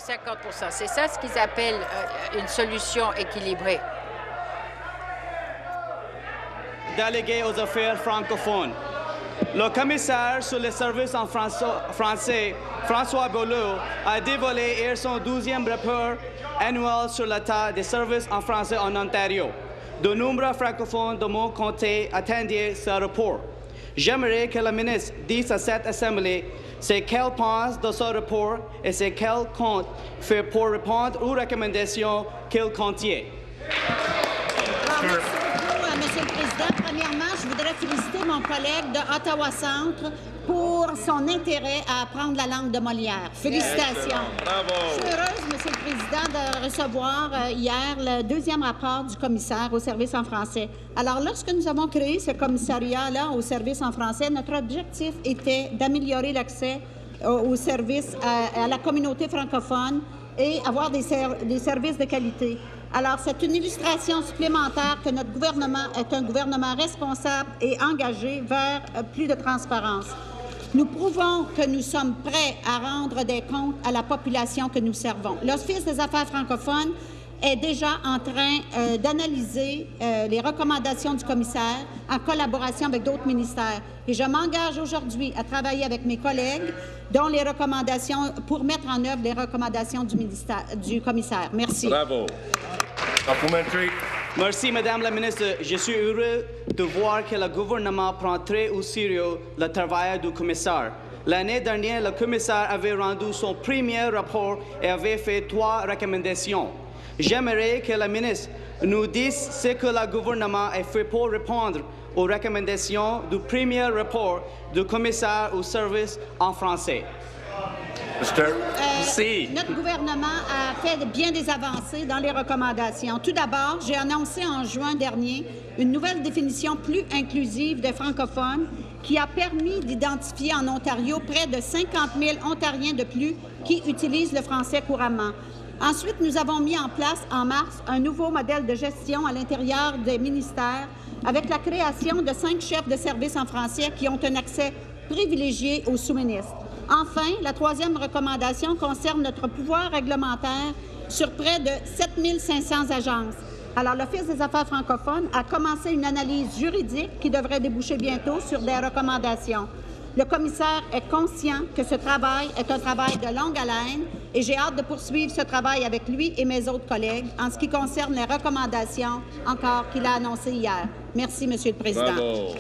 50 %. C'est ça ce qu'ils appellent une solution équilibrée. Délégué aux affaires francophones. Le commissaire sur les services en français, François Beaulieu, a dévoilé hier son 12e rapport annuel sur l'état des services en français en Ontario. De nombreux francophones de mon comté attendaient ce rapport. J'aimerais que le ministre dise à cette Assemblée ce qu'elle pense de ce rapport et ce qu'elle compte faire pour répondre aux recommandations qu'il contient. Merci beaucoup, Monsieur le Président. Premièrement, je voudrais féliciter mon collègue de Ottawa-Centre pour son intérêt à apprendre la langue de Molière. Félicitations. Bravo. Je suis heureuse, Monsieur le Président, de recevoir hier le 2e rapport du commissaire au service en français. Alors, lorsque nous avons créé ce commissariat-là au service en français, notre objectif était d'améliorer l'accès aux services à la communauté francophone et avoir des services de qualité. Alors, c'est une illustration supplémentaire que notre gouvernement est un gouvernement responsable et engagé vers plus de transparence. Nous prouvons que nous sommes prêts à rendre des comptes à la population que nous servons. L'Office des affaires francophones est déjà en train d'analyser les recommandations du commissaire en collaboration avec d'autres ministères. Et je m'engage aujourd'hui à travailler avec mes collègues dont les recommandations pour mettre en œuvre les recommandations du commissaire. Merci. Bravo. Supplementary. Merci, Madame la Ministre. Je suis heureux de voir que le gouvernement prend très au sérieux le travail du commissaire. L'année dernière, le commissaire avait rendu son premier rapport et avait fait 3 recommandations. J'aimerais que la ministre nous dise ce que le gouvernement a fait pour répondre aux recommandations du premier rapport du commissaire au service en français. Notre gouvernement a fait bien des avancées dans les recommandations. Tout d'abord, j'ai annoncé en juin dernier une nouvelle définition plus inclusive des francophones qui a permis d'identifier en Ontario près de 50 000 Ontariens de plus qui utilisent le français couramment. Ensuite, nous avons mis en place en mars un nouveau modèle de gestion à l'intérieur des ministères avec la création de 5 chefs de service en français qui ont un accès privilégié aux sous-ministres. Enfin, la 3e recommandation concerne notre pouvoir réglementaire sur près de 7 500 agences. Alors, l'Office des affaires francophones a commencé une analyse juridique qui devrait déboucher bientôt sur des recommandations. Le commissaire est conscient que ce travail est un travail de longue haleine et j'ai hâte de poursuivre ce travail avec lui et mes autres collègues en ce qui concerne les recommandations encore qu'il a annoncées hier. Merci, Monsieur le Président. Bravo.